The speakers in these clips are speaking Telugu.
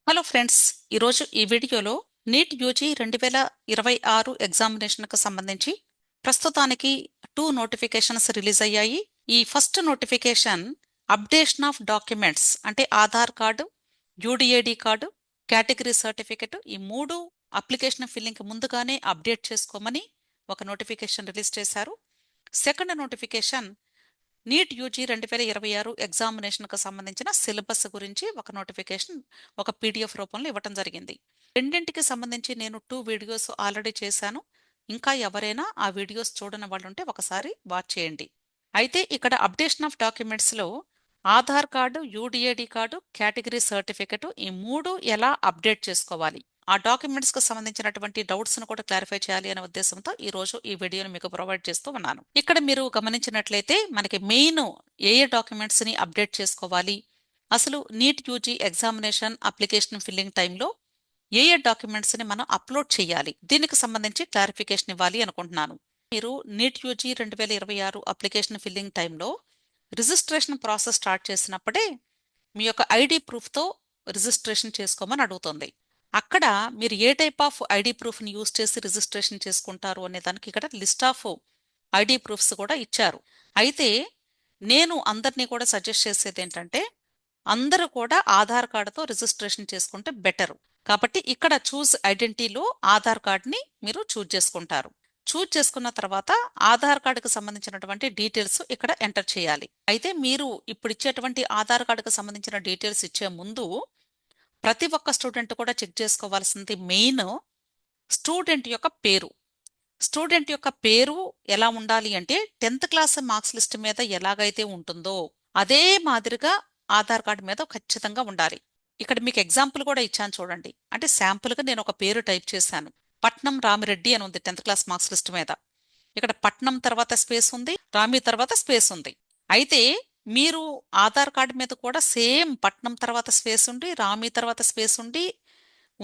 హలో ఫ్రెండ్స్, ఈరోజు ఈ వీడియోలో నీట్ యూజీ 2026 ఎగ్జామినేషన్కు సంబంధించి ప్రస్తుతానికి 2 నోటిఫికేషన్స్ రిలీజ్ అయ్యాయి. ఈ first notification updation of documents అంటే Aadhaar card, UDID card, category certificate ఈ మూడు అప్లికేషన్ ఫిల్లింగ్కి ముందుగానే అప్డేట్ చేసుకోమని ఒక నోటిఫికేషన్ రిలీజ్ చేశారు. సెకండ్ నోటిఫికేషన్ నీట్ యూజీ 2026 ఎగ్జామినేషన్కు సంబంధించిన సిలబస్ గురించి ఒక నోటిఫికేషన్ ఒక పీడిఎఫ్ రూపంలో ఇవ్వటం జరిగింది. రెండింటికి సంబంధించి నేను 2 వీడియోస్ ఆల్రెడీ చేశాను. ఇంకా ఎవరైనా ఆ వీడియోస్ చూడని వాళ్ళు ఉంటే ఒకసారి వాచ్ చేయండి. అయితే ఇక్కడ అప్డేషన్ ఆఫ్ డాక్యుమెంట్స్లో Aadhaar card, UDID card, category certificate ఈ మూడు ఎలా అప్డేట్ చేసుకోవాలి, ఆ డాక్యుమెంట్స్కి సంబంధించినటువంటి డౌట్స్ను కూడా క్లారిఫై చేయాలి అనే ఉద్దేశంతో ఈ రోజు ఈ వీడియోని మీకు ప్రొవైడ్ చేస్తూ ఉన్నాను. ఇక్కడ మీరు గమనించినట్లయితే మనకి మెయిన్ ఏ డాక్యుమెంట్స్ని అప్డేట్ చేసుకోవాలి, అసలు NEET UG examination application filling టైంలో ఏ డాక్యుమెంట్స్ని మనం అప్లోడ్ చేయాలి, దీనికి సంబంధించి క్లారిఫికేషన్ ఇవ్వాలి అనుకుంటున్నాను. మీరు నీట్ యూజీ 2026 అప్లికేషన్ ఫిల్లింగ్ టైంలో రిజిస్ట్రేషన్ ప్రాసెస్ స్టార్ట్ చేసినప్పుడే మీ యొక్క ఐడి ప్రూఫ్తో రిజిస్ట్రేషన్ చేసుకోమని అడుగుతుంది. అక్కడ మీరు ఏ టైప్ ఆఫ్ ఐడి ప్రూఫ్ని యూజ్ చేసి రిజిస్ట్రేషన్ చేసుకుంటారు అనే దానికి ఇక్కడ లిస్ట్ ఆఫ్ ఐడి ప్రూఫ్స్ కూడా ఇచ్చారు. అయితే నేను అందరినీ కూడా సజెస్ట్ చేసేది ఏంటంటే అందరూ కూడా ఆధార్ కార్డుతో రిజిస్ట్రేషన్ చేసుకుంటే బెటర్. కాబట్టి ఇక్కడ చూజ్ ఐడెంటిటీలో ఆధార్ కార్డ్ని మీరు చూజ్ చేసుకుంటారు. చూజ్ చేసుకున్న తర్వాత ఆధార్ కార్డుకు సంబంధించినటువంటి డీటెయిల్స్ ఇక్కడ ఎంటర్ చేయాలి. అయితే మీరు ఇప్పుడు ఇచ్చేటువంటి ఆధార్ కార్డుకు సంబంధించిన డీటెయిల్స్ ఇచ్చే ముందు ప్రతి ఒక్క స్టూడెంట్ కూడా చెక్ చేసుకోవాల్సింది మెయిన్ స్టూడెంట్ యొక్క పేరు. స్టూడెంట్ యొక్క పేరు ఎలా ఉండాలి అంటే 10th క్లాస్ మార్క్స్ లిస్ట్ మీద ఎలాగైతే ఉంటుందో అదే మాదిరిగా ఆధార్ కార్డు మీద ఖచ్చితంగా ఉండాలి. ఇక్కడ మీకు ఎగ్జాంపుల్ కూడా ఇచ్చాను చూడండి. అంటే శాంపుల్గా నేను ఒక పేరు టైప్ చేశాను. పట్నం రామిరెడ్డి అని ఉంది 10th క్లాస్ మార్క్స్ లిస్ట్ మీద. ఇక్కడ పట్నం తర్వాత స్పేస్ ఉంది, రామి తర్వాత స్పేస్ ఉంది. అయితే మీరు ఆధార్ కార్డు మీద కూడా సేమ్ పట్నం తర్వాత స్పేస్ ఉండి, రామి తర్వాత స్పేస్ ఉండి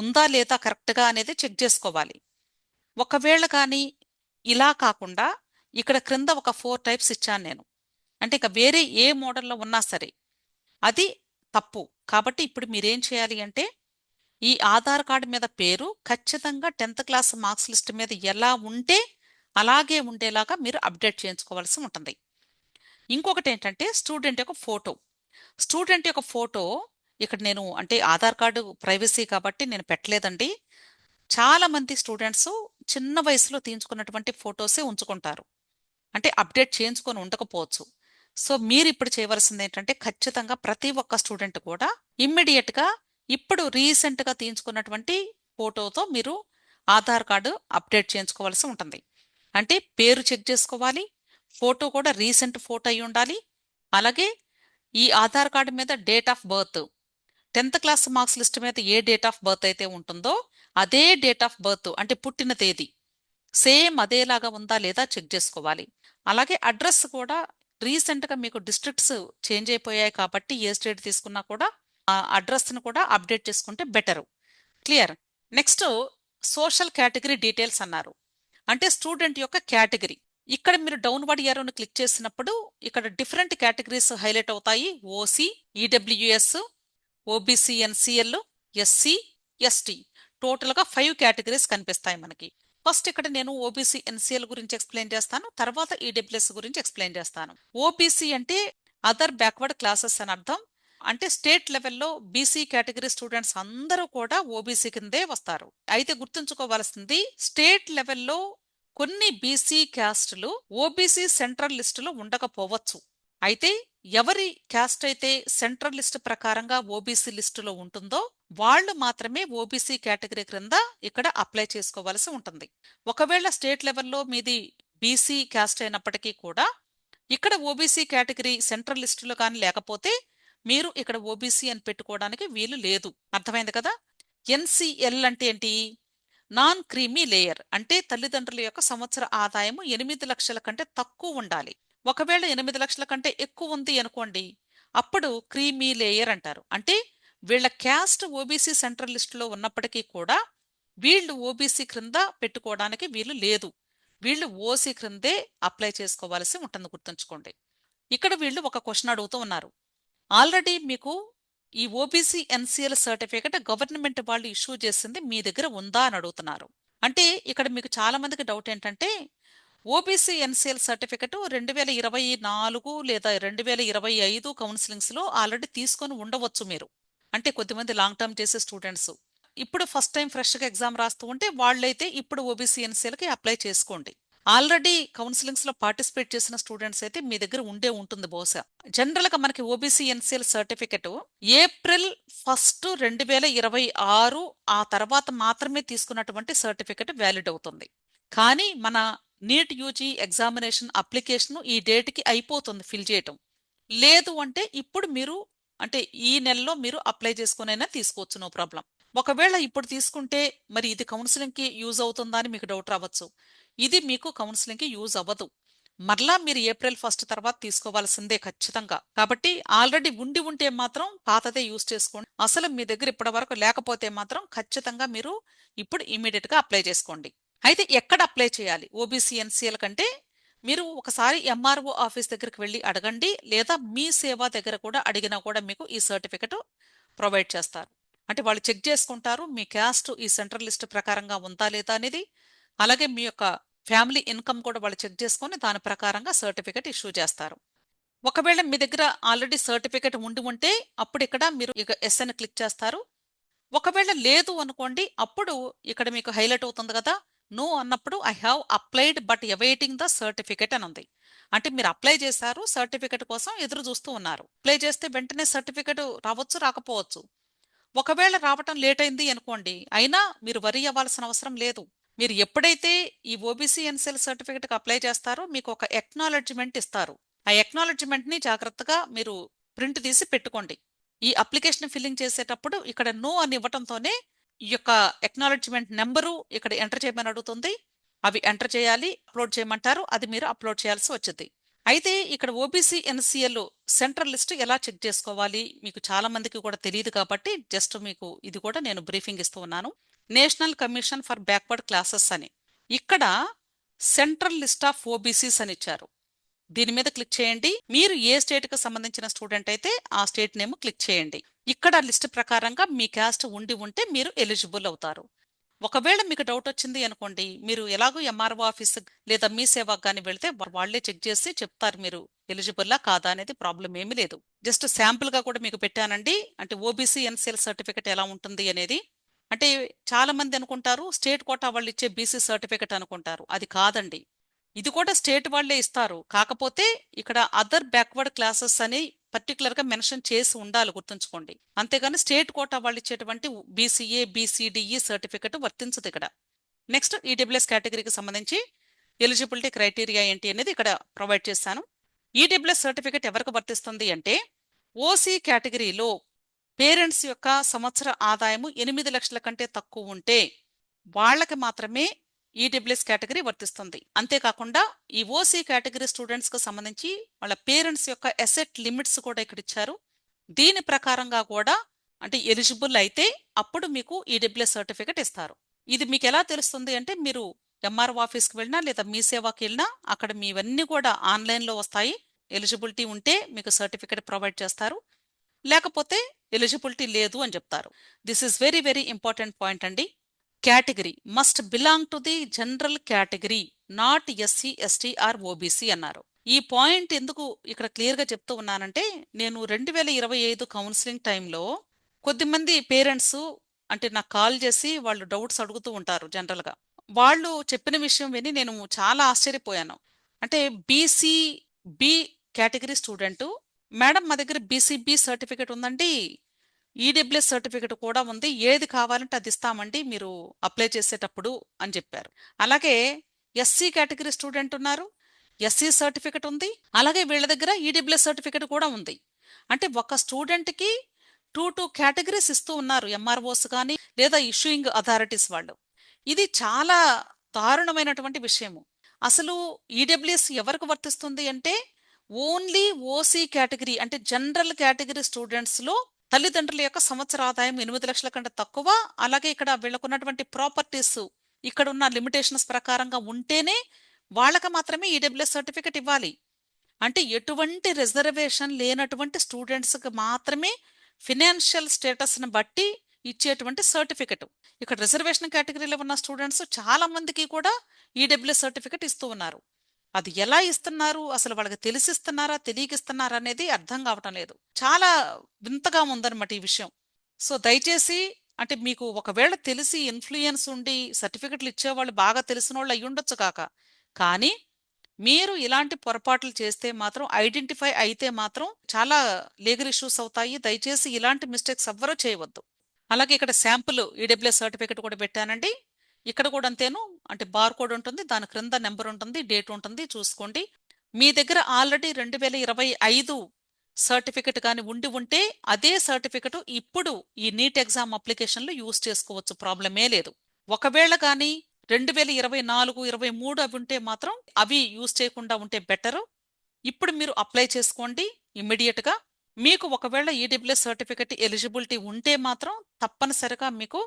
ఉందా లేదా కరెక్ట్గా అనేది చెక్ చేసుకోవాలి. ఒకవేళ కానీ ఇలా కాకుండా ఇక్కడ క్రింద ఒక 4 టైప్స్ ఇచ్చాను నేను. అంటే ఇక వేరే ఏ మోడల్లో ఉన్నా సరే అది తప్పు. కాబట్టి ఇప్పుడు మీరేం చేయాలి అంటే ఈ ఆధార్ కార్డు మీద పేరు ఖచ్చితంగా 10th క్లాస్ మార్క్స్ లిస్ట్ మీద ఎలా ఉంటే అలాగే ఉండేలాగా మీరు అప్డేట్ చేయించుకోవాల్సి ఉంటుంది. ఇంకొకటి ఏంటంటే స్టూడెంట్ యొక్క ఫోటో. స్టూడెంట్ యొక్క ఫోటో ఇక్కడ నేను అంటే ఆధార్ కార్డు ప్రైవసీ కాబట్టి నేను పెట్టలేదండి. చాలా మంది స్టూడెంట్స్ చిన్న వయసులో తీయించుకున్నటువంటి ఫొటోసే ఉంచుకుంటారు. అంటే అప్డేట్ చేయించుకొని ఉండకపోవచ్చు. సో మీరు ఇప్పుడు చేయవలసింది ఏంటంటే ఖచ్చితంగా ప్రతి ఒక్క స్టూడెంట్ కూడా ఇమ్మీడియట్గా ఇప్పుడు రీసెంట్గా తీయించుకున్నటువంటి ఫోటోతో మీరు ఆధార్ కార్డు అప్డేట్ చేయించుకోవాల్సి ఉంటుంది. అంటే పేరు చెక్ చేసుకోవాలి, ఫోటో కూడా రీసెంట్ ఫోటో అయి ఉండాలి. అలాగే ఈ ఆధార్ కార్డు మీద date of birth 10th class marks list మీద ఏ డేట్ ఆఫ్ బర్త్ అయితే ఉంటుందో అదే డేట్ ఆఫ్ బర్త్ అంటే పుట్టిన తేదీ సేమ్ అదేలాగా ఉందా లేదా చెక్ చేసుకోవాలి. అలాగే అడ్రస్ కూడా రీసెంట్గా మీకు డిస్ట్రిక్ట్స్ చేంజ్ అయిపోయాయి కాబట్టి ఏ స్టేట్ తీసుకున్నా కూడా ఆ అడ్రస్ను కూడా అప్డేట్ చేసుకుంటే better. Clear. Next social category details అన్నారు. అంటే స్టూడెంట్ యొక్క కేటగిరీ. ఇక్కడ మీరు డౌన్వర్డ్ యారోని క్లిక్ చేసినప్పుడు ఇక్కడ డిఫరెంట్ కేటగిరీస్ హైలైట్ అవుతాయి. OC, EWS, OBC, NCL, SC, ST టోటల్గా 5 కేటగిరీస్ కనిపిస్తాయి మనకి. ఫస్ట్ ఇక్కడ నేను ఓబీసీ ఎన్సీఎల్ గురించి ఎక్స్ప్లెయిన్ చేస్తాను, తర్వాత ఈడబ్ల్యూఎస్ గురించి ఎక్స్ప్లెయిన్ చేస్తాను. ఓబీసీ అంటే అదర్ బ్యాక్వర్డ్ క్లాసెస్ అని అర్థం. అంటే స్టేట్ లెవెల్లో బీసీ కేటగిరీ స్టూడెంట్స్ అందరూ కూడా ఓబీసీ కిందే వస్తారు. అయితే గుర్తుంచుకోవాల్సింది స్టేట్ లెవెల్లో కొన్ని బీసీ క్యాస్టులు ఓబీసీ సెంట్రల్ లిస్టులో ఉండకపోవచ్చు. అయితే ఎవరి క్యాస్ట్ అయితే సెంట్రల్ లిస్ట్ ప్రకారంగా ఓబీసీ లిస్టులో ఉంటుందో వాళ్ళు మాత్రమే ఓబీసీ కేటగిరీ క్రింద ఇక్కడ అప్లై చేసుకోవాల్సి ఉంటుంది. ఒకవేళ స్టేట్ లెవెల్లో మీది బీసీ క్యాస్ట్ అయినప్పటికీ కూడా ఇక్కడ ఓబీసీ కేటగిరీ సెంట్రల్ లిస్టులో కానీ లేకపోతే మీరు ఇక్కడ ఓబీసీ అని పెట్టుకోవడానికి వీలు లేదు. అర్థమైంది కదా. ఎన్సీఎల్ అంటే ఏంటి? Non creamy layer. అంటే తల్లిదండ్రుల యొక్క సంవత్సర ఆదాయము 8 లక్షల కంటే తక్కువ ఉండాలి. ఒకవేళ 8 లక్షల కంటే ఎక్కువ ఉంది అనుకోండి, అప్పుడు క్రీమీ లేయర్ అంటారు. అంటే వీళ్ళ క్యాస్ట్ ఓబీసీ సెంట్రల్ లిస్టులో ఉన్నప్పటికీ కూడా వీళ్ళు ఓబీసీ క్రింద పెట్టుకోవడానికి వీళ్ళు లేదు. వీళ్ళు ఓసీ క్రిందే అప్లై చేసుకోవాల్సి ఉంటుంది. గుర్తుంచుకోండి. ఇక్కడ వీళ్ళు ఒక క్వశ్చన్ అడుగుతూ ఉన్నారు. ఆల్రెడీ మీకు ఈ ఓబీసీ ఎన్సీఎల్ సర్టిఫికేట్ గవర్నమెంట్ వాళ్ళు ఇష్యూ చేసింది మీ దగ్గర ఉందా అని అడుగుతున్నారు. అంటే ఇక్కడ మీకు చాలా మందికి డౌట్ ఏంటంటే ఓబీసీ ఎన్సీఎల్ సర్టిఫికెట్ 2024 లేదా 2025 కౌన్సిలింగ్స్లో ఆల్రెడీ తీసుకొని ఉండవచ్చు మీరు. అంటే కొద్దిమంది లాంగ్ టర్మ్ చేసే స్టూడెంట్స్ ఇప్పుడు ఫస్ట్ టైం ఫ్రెష్గా ఎగ్జామ్ రాస్తూ ఉంటే వాళ్ళైతే ఇప్పుడు ఓబీసీ ఎన్సీఎల్కి అప్లై చేసుకోండి. ఆల్రెడీ కౌన్సిలింగ్స్ లో పార్టిసిపేట్ చేసిన స్టూడెంట్స్ అయితే మీ దగ్గర ఉండే ఉంటుంది బహుశా. జనరల్ గా మనకి ఓబీసీ ఎన్సీఎల్ సర్టిఫికెట్ ఏప్రిల్ 1 2026 ఆ తర్వాత మాత్రమే తీసుకున్నటువంటి సర్టిఫికెట్ వ్యాలిడ్ అవుతుంది. కానీ మన నీట్ యూజీ ఎగ్జామినేషన్ అప్లికేషన్ ఈ డేట్కి అయిపోతుంది ఫిల్ చేయటం. లేదు అంటే ఇప్పుడు మీరు అంటే ఈ నెలలో మీరు అప్లై చేసుకునైనా తీసుకోవచ్చు, నో ప్రాబ్లం. ఒకవేళ ఇప్పుడు తీసుకుంటే మరి ఇది కౌన్సిలింగ్కి యూజ్ అవుతుందా అని మీకు డౌట్ రావచ్చు. ఇది మీకు కౌన్సిలింగ్కి యూజ్ అవ్వదు. మరలా మీరు ఏప్రిల్ 1 తర్వాత తీసుకోవాల్సిందే ఖచ్చితంగా. కాబట్టి ఆల్రెడీ ఉంటే మాత్రం పాతదే యూజ్ చేసుకోండి. అసలు మీ దగ్గర ఇప్పటి వరకు లేకపోతే మాత్రం ఖచ్చితంగా మీరు ఇప్పుడు ఇమీడియట్ గా అప్లై చేసుకోండి. అయితే ఎక్కడ అప్లై చేయాలి ఓబీసీ ఎన్సీఎల్ కంటే మీరు ఒకసారి ఎంఆర్ఓ ఆఫీస్ దగ్గరికి వెళ్ళి అడగండి, లేదా మీ సేవా దగ్గర కూడా అడిగినా కూడా మీకు ఈ సర్టిఫికెట్ ప్రొవైడ్ చేస్తారు. అంటే వాళ్ళు చెక్ చేసుకుంటారు మీ క్యాస్ట్ ఈ సెంట్రల్ లిస్ట్ ప్రకారంగా ఉందా లేదా అనేది. అలాగే మీ యొక్క ఫ్యామిలీ ఇన్కమ్ కూడా వాళ్ళు చెక్ చేసుకొని దాని ప్రకారంగా సర్టిఫికెట్ ఇష్యూ చేస్తారు. ఒకవేళ మీ దగ్గర ఆల్రెడీ సర్టిఫికెట్ ఉంటే అప్పుడు ఇక్కడ మీరు ఇక ఎస్ అని క్లిక్ చేస్తారు. ఒకవేళ లేదు అనుకోండి, అప్పుడు ఇక్కడ మీకు హైలైట్ అవుతుంది కదా, నో అన్నప్పుడు I have applied but awaiting the certificate అని ఉంది. అంటే మీరు అప్లై చేశారు, సర్టిఫికెట్ కోసం ఎదురు చూస్తూ ఉన్నారు. అప్లై చేస్తే వెంటనే సర్టిఫికెట్ రావచ్చు, రాకపోవచ్చు. ఒకవేళ రావటం లేట్ అయింది అనుకోండి, అయినా మీరు వరి అవ్వాల్సిన అవసరం లేదు. మీరు ఎప్పుడైతే ఈ ఓబీసీ ఎన్సీఎల్ సర్టిఫికెట్కి అప్లై చేస్తారో మీకు ఒక ఎక్నాలెడ్జ్మెంట్ ఇస్తారు. ఆ ఎక్నాలెడ్జ్మెంట్ ని జాగ్రత్తగా మీరు ప్రింట్ తీసి పెట్టుకోండి. ఈ అప్లికేషన్ ఫిల్లింగ్ చేసేటప్పుడు ఇక్కడ నో అని ఇవ్వటంతోనే ఈ యొక్క ఎక్నాలెడ్జ్మెంట్ నెంబరు ఇక్కడ ఎంటర్ చేయమని అడుగుతుంది. అవి ఎంటర్ చేయాలి, అప్లోడ్ చేయమంటారు, అది మీరు అప్లోడ్ చేయాల్సి వచ్చింది. అయితే ఇక్కడ ఓబీసీ ఎన్సీఎల్ సెంట్రల్ లిస్ట్ ఎలా చెక్ చేసుకోవాలి మీకు చాలా మందికి కూడా తెలియదు కాబట్టి జస్ట్ మీకు ఇది కూడా నేను బ్రీఫింగ్ ఇస్తూ ఉన్నాను. National commission for backward classes అని ఇక్కడ సెంట్రల్ లిస్ట్ ఆఫ్ ఓబీసీస్ అని ఇచ్చారు. దీని మీద క్లిక్ చేయండి. మీరు ఏ స్టేట్ కి సంబంధించిన స్టూడెంట్ అయితే ఆ స్టేట్ నేమ్ క్లిక్ చేయండి. ఇక్కడ లిస్ట్ ప్రకారంగా మీ క్యాస్ట్ ఉంటే మీరు ఎలిజిబుల్ అవుతారు. ఒకవేళ మీకు డౌట్ వచ్చింది అనుకోండి, మీరు ఎలాగో ఎంఆర్ఓ ఆఫీస్ లేదా మీ సేవకు కానీ వెళ్తే వాళ్లే చెక్ చేసి చెప్తారు మీరు ఎలిజిబుల్లా కాదా అనేది. ప్రాబ్లం ఏమీ లేదు. జస్ట్ శాంపుల్ గా కూడా మీకు పెట్టానండి, అంటే ఓబీసీ ఎన్సీఎల్ సర్టిఫికెట్ ఎలా ఉంటుంది అనేది. అంటే చాలా మంది అనుకుంటారు స్టేట్ కోటా వాళ్ళు ఇచ్చే బీసీ సర్టిఫికెట్ అనుకుంటారు, అది కాదండి. ఇది కూడా స్టేట్ వాళ్లే ఇస్తారు, కాకపోతే ఇక్కడ అదర్ బ్యాక్వర్డ్ క్లాసెస్ అని పర్టికులర్ గా మెన్షన్ చేసి ఉండాలి, గుర్తుంచుకోండి. అంతేగాని స్టేట్ కోటా వాళ్ళు ఇచ్చేటువంటి బీసీఏ బీసీడీఈ సర్టిఫికెట్ వర్తించదు ఇక్కడ. నెక్స్ట్ ఈడబ్ల్యూఎస్ కేటగిరీకి సంబంధించి ఎలిజిబిలిటీ క్రైటీరియా ఏంటి అనేది ఇక్కడ ప్రొవైడ్ చేశాను. ఈడబ్ల్యూఎస్ సర్టిఫికెట్ ఎవరికి వర్తిస్తుంది అంటే ఓసీ కేటగిరీలో పేరెంట్స్ యొక్క సంవత్సర ఆదాయము 8 లక్షల కంటే తక్కువ ఉంటే వాళ్ళకి మాత్రమే ఈడబ్ల్యూఎస్ కేటగిరీ వర్తిస్తుంది. అంతేకాకుండా ఈ ఓసీ కేటగిరీ స్టూడెంట్స్ కు సంబంధించి వాళ్ళ పేరెంట్స్ యొక్క అసెట్ లిమిట్స్ కూడా ఇక్కడ ఇచ్చారు. దీని ప్రకారంగా కూడా అంటే ఎలిజిబుల్ అయితే అప్పుడు మీకు ఈడబ్ల్యూఎస్ సర్టిఫికెట్ ఇస్తారు. ఇది మీకు ఎలా తెలుస్తుంది అంటే మీరు ఎంఆర్ఓ ఆఫీస్కి వెళ్ళినా లేదా మీ సేవాకి వెళ్ళినా అక్కడ మీవన్నీ కూడా ఆన్లైన్లో వస్తాయి. ఎలిజిబిలిటీ ఉంటే మీకు సర్టిఫికెట్ ప్రొవైడ్ చేస్తారు, లేకపోతే ఎలిజిబిలిటీ లేదు అని చెప్తారు. This is very very important point అండి. Category must belong to the general category, not SC ST or OBC అన్నారు. ఈ పాయింట్ ఎందుకు ఇక్కడ క్లియర్ గా చెప్తూ ఉన్నానంటే నేను 2025 కౌన్సిలింగ్ టైంలో కొద్దిమంది పేరెంట్స్ అంటే నాకు కాల్ చేసి వాళ్ళు డౌట్స్ అడుగుతూ ఉంటారు. జనరల్ గా వాళ్ళు చెప్పిన విషయం విని నేను చాలా ఆశ్చర్యపోయాను. అంటే BC B category student, madam మా దగ్గర బీసీబీ సర్టిఫికేట్ ఉందండి, ఈడబ్ల్యూఎస్ సర్టిఫికెట్ కూడా ఉంది, ఏది కావాలంటే అది ఇస్తామండి మీరు అప్లై చేసేటప్పుడు అని చెప్పారు. అలాగే ఎస్సీ కేటగిరీ స్టూడెంట్ ఉన్నారు, ఎస్సీ సర్టిఫికెట్ ఉంది, అలాగే వీళ్ళ దగ్గర ఈడబ్ల్యూఎస్ సర్టిఫికెట్ కూడా ఉంది. అంటే ఒక స్టూడెంట్కి టూ కేటగిరీస్ ఇస్తూ ఉన్నారు ఎంఆర్ఓస్ కానీ లేదా ఇష్యూయింగ్ అథారిటీస్ వాళ్ళు. ఇది చాలా దారుణమైనటువంటి విషయము. అసలు ఈడబ్ల్యూఎస్ ఎవరికి వర్తిస్తుంది అంటే ఓన్లీ ఓసీ కేటగిరీ అంటే జనరల్ కేటగిరీ స్టూడెంట్స్ లో తల్లిదండ్రుల యొక్క సంవత్సర ఆదాయం 8 లక్షల కంటే తక్కువ, అలాగే ఇక్కడ వీళ్ళకున్నటువంటి ప్రాపర్టీస్ ఇక్కడ ఉన్న లిమిటేషన్స్ ప్రకారంగా ఉంటేనే వాళ్ళకి మాత్రమే ఈడబ్ల్యూఎస్ సర్టిఫికెట్ ఇవ్వాలి. అంటే ఎటువంటి రిజర్వేషన్ లేనటువంటి స్టూడెంట్స్కి మాత్రమే ఫినాన్షియల్ స్టేటస్ని బట్టి ఇచ్చేటువంటి సర్టిఫికెట్. ఇక్కడ రిజర్వేషన్ కేటగిరీలో ఉన్న స్టూడెంట్స్ చాలా మందికి కూడా ఈడబ్ల్యూఎస్ సర్టిఫికెట్ ఇస్తూ ఉన్నారు. అది ఎలా ఇస్తున్నారు, అసలు వాళ్ళకి తెలిసిస్తున్నారా తెలియకిస్తున్నారా అనేది అర్థం కావటం లేదు. చాలా వింతగా ఉందన్నమాట ఈ విషయం. సో దయచేసి అంటే మీకు ఒకవేళ తెలిసి ఇన్ఫ్లుయెన్స్ ఉండి సర్టిఫికెట్లు ఇచ్చేవాళ్ళు బాగా తెలిసిన వాళ్ళు అయ్యి ఉండొచ్చు కాక, కానీ మీరు ఇలాంటి పొరపాట్లు చేస్తే మాత్రం ఐడెంటిఫై అయితే మాత్రం చాలా లీగల్ ఇష్యూస్ అవుతాయి. దయచేసి ఇలాంటి మిస్టేక్స్ ఎవ్వరూ చేయవద్దు. అలాగే ఇక్కడ శాంపుల్ ఈడబ్ల్యూఎస్ సర్టిఫికెట్ కూడా పెట్టానండి. ఇక్కడ కూడా అంతేను, అంటే బార్ కోడ్ ఉంటుంది, దాని క్రింద నెంబర్ ఉంటుంది, డేట్ ఉంటుంది, చూసుకోండి. మీ దగ్గర ఆల్రెడీ 2025 సర్టిఫికెట్ కానీ ఉండి ఉంటే అదే సర్టిఫికెట్ ఇప్పుడు ఈ నీట్ ఎగ్జామ్ అప్లికేషన్లో యూజ్ చేసుకోవచ్చు, ప్రాబ్లమే లేదు. ఒకవేళ కానీ 2024, 23 అవి ఉంటే మాత్రం అవి యూజ్ చేయకుండా ఉంటే బెటర్. ఇప్పుడు మీరు అప్లై చేసుకోండి ఇమ్మీడియట్గా. మీకు ఒకవేళ ఈడబ్ల్యూఎస్ సర్టిఫికెట్ ఎలిజిబిలిటీ ఉంటే మాత్రం తప్పనిసరిగా మీకు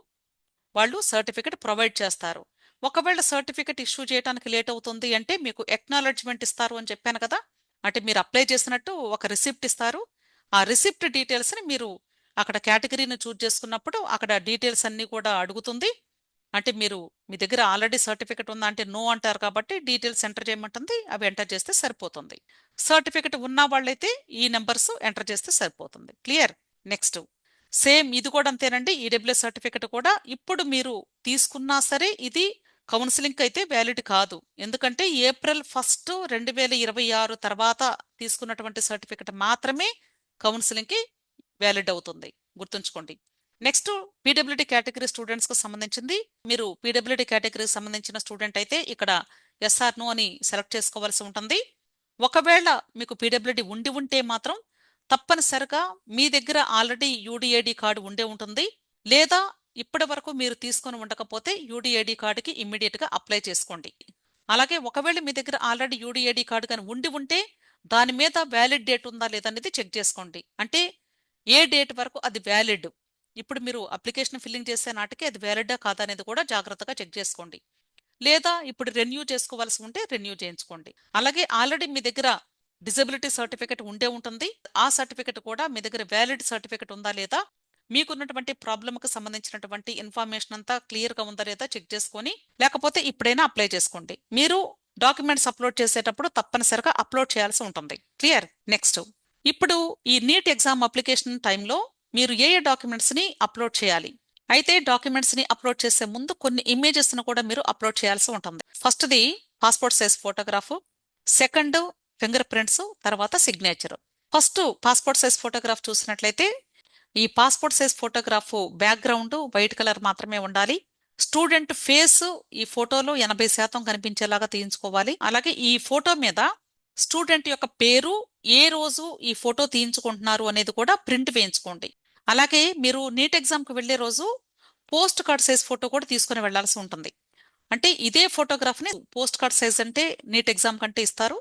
వాళ్ళు సర్టిఫికెట్ ప్రొవైడ్ చేస్తారు. ఒకవేళ సర్టిఫికెట్ ఇష్యూ చేయడానికి లేట్ అవుతుంది అంటే మీకు ఎక్నాలెడ్జ్మెంట్ ఇస్తారు అని చెప్పాను కదా, అంటే మీరు అప్లై చేసినట్టు ఒక రిసిప్ట్ ఇస్తారు. ఆ రిసిప్ట్ డీటెయిల్స్ని మీరు అక్కడ కేటగిరీని చూజ్ చేసుకున్నప్పుడు అక్కడ డీటెయిల్స్ అన్నీ కూడా అడుగుతుంది. అంటే మీరు మీ దగ్గర ఆల్రెడీ సర్టిఫికెట్ ఉందా అంటే నో అంటారు, కాబట్టి డీటెయిల్స్ ఎంటర్ చేయమంటుంది, అవి ఎంటర్ చేస్తే సరిపోతుంది. సర్టిఫికెట్ ఉన్న వాళ్ళైతే ఈ నెంబర్స్ ఎంటర్ చేస్తే సరిపోతుంది. క్లియర్? నెక్స్ట్ సేమ్ ఇది కూడా అంతేనండి. ఈడబ్ల్యూఎస్ సర్టిఫికెట్ కూడా ఇప్పుడు మీరు తీసుకున్నా సరే ఇది కౌన్సిలింగ్ అయితే వ్యాలిడ్ కాదు. ఎందుకంటే April 1, 2026 తర్వాత తీసుకున్నటువంటి సర్టిఫికెట్ మాత్రమే కౌన్సిలింగ్కి వ్యాలిడ్ అవుతుంది, గుర్తుంచుకోండి. నెక్స్ట్ పీడబ్ల్యూడీ కేటగిరీ స్టూడెంట్స్కి సంబంధించింది. మీరు పీడబ్ల్యూడీ కేటగిరీకి సంబంధించిన స్టూడెంట్ అయితే ఇక్కడ ఎస్ఆర్ నో అని సెలెక్ట్ చేసుకోవాల్సి ఉంటుంది. ఒకవేళ మీకు పీడబ్ల్యూడీ ఉంటే మాత్రం తప్పనిసరిగా మీ దగ్గర ఆల్రెడీ యూడిఐడి కార్డు ఉండే ఉంటుంది, లేదా ఇప్పటి వరకు మీరు తీసుకొని ఉండకపోతే యూడిఐడి కార్డుకి ఇమ్మీడియట్గా అప్లై చేసుకోండి. అలాగే ఒకవేళ మీ దగ్గర ఆల్రెడీ యూడిఐడి కార్డు కానీ ఉంటే దాని మీద వ్యాలిడ్ డేట్ ఉందా లేదా అనేది చెక్ చేసుకోండి. అంటే ఏ డేట్ వరకు అది వ్యాలిడ్, ఇప్పుడు మీరు అప్లికేషన్ ఫిల్లింగ్ చేసే నాటికి అది వ్యాలిడా కాదా అనేది కూడా జాగ్రత్తగా చెక్ చేసుకోండి. లేదా ఇప్పుడు రెన్యూ చేసుకోవాల్సి ఉంటే రెన్యూ చేయించుకోండి. అలాగే ఆల్రెడీ మీ దగ్గర డిజబిలిటీ సర్టిఫికెట్ ఉండే ఉంటుంది, ఆ సర్టిఫికెట్ కూడా మీ దగ్గర వ్యాలిడ్ సర్టిఫికెట్ ఉందా లేదా, మీకున్నటువంటి ప్రాబ్లమ్కి సంబంధించినటువంటి ఇన్ఫర్మేషన్ అంతా క్లియర్గా ఉందా లేదా చెక్ చేసుకొని లేకపోతే ఇప్పుడైనా అప్లై చేసుకోండి. మీరు డాక్యుమెంట్స్ అప్లోడ్ చేసేటప్పుడు తప్పనిసరిగా అప్లోడ్ చేయాల్సి ఉంటుంది. క్లియర్? నెక్స్ట్ ఇప్పుడు ఈ నీట్ ఎగ్జామ్ అప్లికేషన్ టైంలో మీరు ఏ డాక్యుమెంట్స్ని అప్లోడ్ చేయాలి అయితే డాక్యుమెంట్స్ని అప్లోడ్ చేసే ముందు కొన్ని ఇమేజెస్ను కూడా మీరు అప్లోడ్ చేయాల్సి ఉంటుంది. ఫస్ట్ది passport size photograph, second finger prints, తర్వాత signature. First passport size photograph చూసినట్లయితే ఈ passport size photograph background white colour మాత్రమే ఉండాలి. స్టూడెంట్ ఫేస్ ఈ ఫోటోలో 80% కనిపించేలాగా తీయించుకోవాలి. అలాగే ఈ ఫోటో మీద స్టూడెంట్ యొక్క పేరు, ఏ రోజు ఈ ఫోటో తీయించుకుంటున్నారు అనేది కూడా ప్రింట్ వేయించుకోండి. అలాగే మీరు నీట్ ఎగ్జామ్కి వెళ్లే రోజు పోస్ట్ కార్డ్ సైజ్ ఫోటో కూడా తీసుకుని వెళ్లాల్సి ఉంటుంది. అంటే ఇదే ఫోటోగ్రాఫ్ని పోస్ట్ కార్డ్ సైజ్ అంటే నీట్ ఎగ్జామ్ కంటే ఇస్తారు,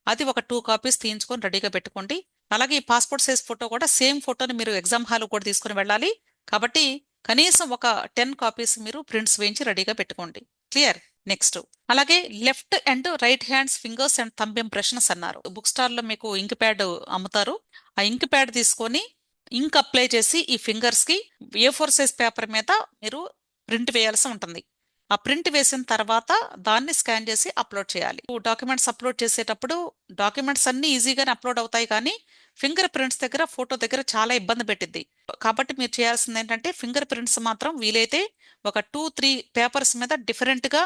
అది ఒక 2 కాపీస్ తీయించుకొని రెడీగా పెట్టుకోండి. అలాగే ఈ పాస్పోర్ట్ సైజ్ ఫోటో కూడా సేమ్ ఫోటోని మీరు ఎగ్జామ్ హాల్ కూడా తీసుకుని వెళ్ళాలి, కాబట్టి కనీసం ఒక 10 కాపీస్ మీరు ప్రింట్స్ వేయించి రెడీగా పెట్టుకోండి. క్లియర్? నెక్స్ట్ అలాగే left and right hands fingers and thumb impressions అన్నారు. బుక్ స్టాల్లో మీకు ఇంక్ ప్యాడ్ అమ్ముతారు, ఆ ఇంక్ ప్యాడ్ తీసుకొని ఇంక్ అప్లై చేసి ఈ ఫింగర్స్ కి A4 సైజ్ పేపర్ మీద మీరు ప్రింట్ వేయాల్సి ఉంటుంది. ఆ ప్రింట్ వేసిన తర్వాత దాన్ని స్కాన్ చేసి అప్లోడ్ చేయాలి. డాక్యుమెంట్స్ అప్లోడ్ చేసేటప్పుడు డాక్యుమెంట్స్ అన్ని ఈజీగానే అప్లోడ్ అవుతాయి, కానీ ఫింగర్ ప్రింట్స్ దగ్గర ఫోటో దగ్గర చాలా ఇబ్బంది పెట్టింది. కాబట్టి మీరు చేయాల్సింది ఏంటంటే ఫింగర్ ప్రింట్స్ మాత్రం వీలైతే ఒక 2-3 పేపర్స్ మీద డిఫరెంట్ గా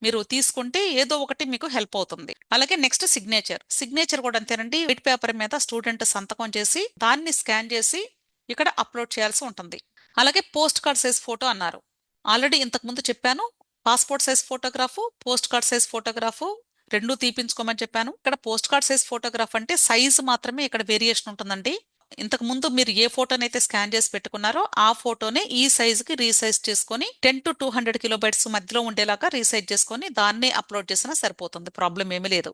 మీరు తీసుకుంటే ఏదో ఒకటి మీకు హెల్ప్ అవుతుంది. అలాగే నెక్స్ట్ సిగ్నేచర్ కూడా అంతేనండి. వైట్ పేపర్ మీద స్టూడెంట్ సంతకం చేసి దాన్ని స్కాన్ చేసి ఇక్కడ అప్లోడ్ చేయాల్సి ఉంటుంది. అలాగే పోస్ట్ కార్డ్ సైజ్ ఫోటో అన్నారు. ఆల్రెడీ ఇంతకు ముందు చెప్పాను, passport size photograph, post card size photograph రెండు తీపించుకోమని చెప్పాను. ఇక్కడ పోస్ట్ కార్డ్ సైజ్ ఫోటోగ్రాఫ్ అంటే సైజ్ మాత్రమే ఇక్కడ వేరియేషన్ ఉంటుందండి. ఇంతకు ముందు మీరు ఏ ఫోటోనైతే స్కాన్ చేసి పెట్టుకున్నారో ఆ ఫోటోనే ఈ సైజుకి రీసైజ్ చేసుకొని 10 to 200 కిలోబైట్స్ మధ్యలో ఉండేలాగా రీసైజ్ చేసుకొని దాన్ని అప్లోడ్ చేసినా సరిపోతుంది, ప్రాబ్లం ఏమీ లేదు.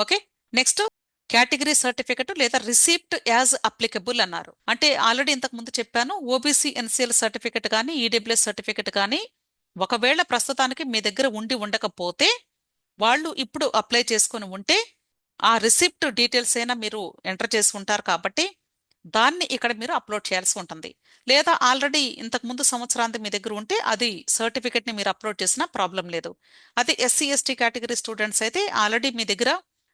ఓకే, నెక్స్ట్ కేటగిరీ సర్టిఫికెట్ లేదా రిసిప్ట్ యాజ్ అప్లికబుల్ అన్నారు. అంటే ఆల్రెడీ ఇంతకు ముందు చెప్పాను, ఓబీసీ ఎన్సీఎల్ సర్టిఫికెట్ కానీ ఈడబ్ల్యూఎస్ సర్టిఫికెట్ కానీ ఒకవేళ ప్రస్తుతానికి మీ దగ్గర ఉండకపోతే వాళ్ళు ఇప్పుడు అప్లై చేసుకొని ఉంటే ఆ రిసిప్ట్ డీటెయిల్స్ అయినా మీరు ఎంటర్ చేసి ఉంటారు, కాబట్టి దాన్ని ఇక్కడ మీరు అప్లోడ్ చేయాల్సి ఉంటుంది. లేదా ఆల్రెడీ ఇంతకుముందు సంవత్సరాంతం మీ దగ్గర ఉంటే అది సర్టిఫికెట్ని మీరు అప్లోడ్ చేసినా ప్రాబ్లం లేదు. అది ఎస్సీ ఎస్టీ కేటగిరీ స్టూడెంట్స్ అయితే ఆల్రెడీ మీ దగ్గర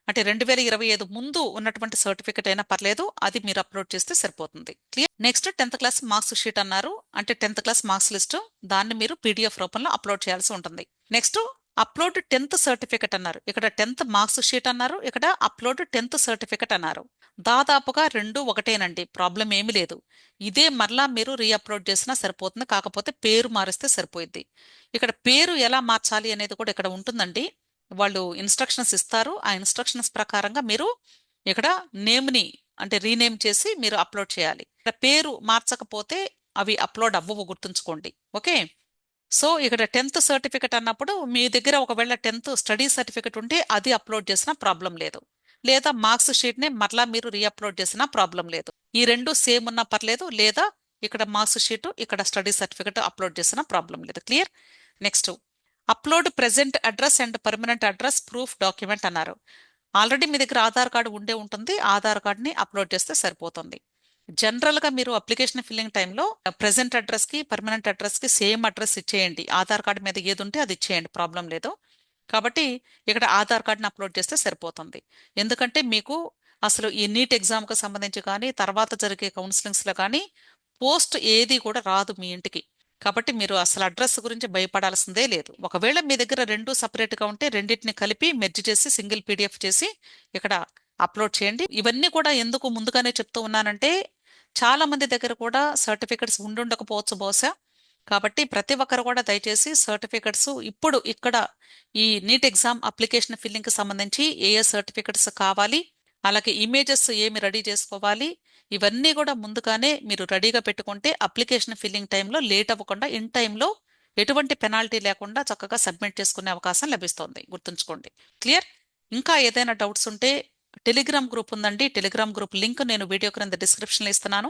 అంటే 2025 ముందు ఉన్నటువంటి సర్టిఫికెట్ అయినా పర్లేదు, అది మీరు అప్లోడ్ చేస్తే సరిపోతుంది. Clear. Next 10th class marks sheet అన్నారు, అంటే 10th క్లాస్ మార్క్స్ లిస్ట్, దాన్ని మీరు పీడిఎఫ్ రూపంలో అప్లోడ్ చేయాల్సి ఉంటుంది. నెక్స్ట్ అప్లోడ్ 10th సర్టిఫికెట్ అన్నారు, ఇక్కడ 10th మార్క్స్ షీట్ అన్నారు, ఇక్కడ అప్లోడ్ 10th సర్టిఫికెట్ అన్నారు. దాదాపుగా రెండు ఒకటేనండి, ప్రాబ్లం ఏమీ లేదు. ఇదే మరలా మీరు రీఅప్లోడ్ చేసినా సరిపోతుంది, కాకపోతే పేరు మారిస్తే సరిపోయింది. ఇక్కడ పేరు ఎలా మార్చాలి అనేది కూడా ఇక్కడ ఉంటుందండి. వాళ్ళు ఇన్స్ట్రక్షన్స్ ఇస్తారు, ఆ ఇన్స్ట్రక్షన్స్ ప్రకారంగా మీరు ఇక్కడ నేమ్ని అంటే రీనేమ్ చేసి మీరు అప్లోడ్ చేయాలి. ఇక్కడ పేరు మార్చకపోతే అవి అప్లోడ్ అవ్వవు, గుర్తుంచుకోండి. ఓకే. సో ఇక్కడ 10th సర్టిఫికెట్ అన్నప్పుడు మీ దగ్గర ఒకవేళ 10th స్టడీ సర్టిఫికెట్ ఉంటే అది అప్లోడ్ చేసినా ప్రాబ్లం లేదు, లేదా మార్క్స్ షీట్ని మరలా మీరు రీఅప్లోడ్ చేసినా ప్రాబ్లం లేదు. ఈ రెండు సేమ్ ఉన్నా పర్లేదు, లేదా ఇక్కడ మార్క్స్ షీట్ ఇక్కడ స్టడీ సర్టిఫికెట్ అప్లోడ్ చేసినా ప్రాబ్లం లేదు. Clear. Next upload present address and permanent address proof document అన్నారు. ఆల్రెడీ మీ దగ్గర ఆధార్ కార్డు ఉండే ఉంటుంది, ఆధార్ కార్డుని అప్లోడ్ చేస్తే సరిపోతుంది. జనరల్గా మీరు అప్లికేషన్ ఫిల్లింగ్ టైంలో ప్రెజెంట్ అడ్రస్కి పర్మనెంట్ అడ్రస్కి సేమ్ అడ్రస్ ఇచ్చేయండి, ఆధార్ కార్డు మీద ఏది ఉంటే అది ఇచ్చేయండి, ప్రాబ్లం లేదు. కాబట్టి ఇక్కడ ఆధార్ కార్డుని అప్లోడ్ చేస్తే సరిపోతుంది. ఎందుకంటే మీకు అసలు ఈ నీట్ ఎగ్జామ్కి సంబంధించి కానీ తర్వాత జరిగే కౌన్సిలింగ్స్లో కానీ పోస్ట్ ఏది కూడా రాదు మీ ఇంటికి. కాబట్టి మీరు అసలు అడ్రస్ గురించి భయపడాల్సిందే లేదు. ఒకవేళ మీ దగ్గర రెండు సపరేట్గా ఉంటే రెండింటిని కలిపి మెర్జ్ చేసి సింగిల్ పీడిఎఫ్ చేసి ఇక్కడ అప్లోడ్ చేయండి. ఇవన్నీ కూడా ఎందుకు ముందుగానే చెప్తూ ఉన్నానంటే చాలా మంది దగ్గర కూడా సర్టిఫికెట్స్ ఉండుండకపోవచ్చు బహుశా. కాబట్టి ప్రతి ఒక్కరు కూడా దయచేసి సర్టిఫికెట్స్ ఇప్పుడు ఇక్కడ ఈ నీట్ ఎగ్జామ్ అప్లికేషన్ ఫిల్లింగ్కి సంబంధించి ఏ ఏ సర్టిఫికెట్స్ కావాలి, అలాగే ఇమేజెస్ ఏమి రెడీ చేసుకోవాలి, ఇవన్నీ కూడా ముందుగానే మీరు రెడీగా పెట్టుకుంటే అప్లికేషన్ ఫిల్లింగ్ టైంలో లేట్ అవ్వకుండా ఇన్ టైంలో ఎటువంటి పెనాల్టీ లేకుండా చక్కగా సబ్మిట్ చేసుకునే అవకాశం లభిస్తుంది, గుర్తుంచుకోండి. క్లియర్. ఇంకా ఏదైనా డౌట్స్ ఉంటే టెలిగ్రామ్ గ్రూప్ ఉందండి, టెలిగ్రామ్ గ్రూప్ లింక్ నేను వీడియో క్రింద డిస్క్రిప్షన్లో ఇస్తున్నాను.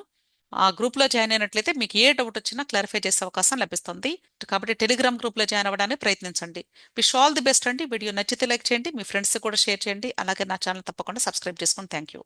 ఆ గ్రూప్లో జాయిన్ అయినట్లయితే మీకు ఏ డౌట్ వచ్చినా క్లారిఫై చేసే అవకాశం లభిస్తుంది. కాబట్టి టెలిగ్రామ్ గ్రూప్లో జాయిన్ అవ్వడానికి ప్రయత్నించండి. విష్ ఆల్ ది బెస్ట్ అండి. వీడియో నచ్చితే లైక్ చేయండి, మీ ఫ్రెండ్స్కి కూడా షేర్ చేయండి, అలాగే నా ఛానల్ తప్పకుండా సబ్స్క్రైబ్ చేసుకోండి. Thank you.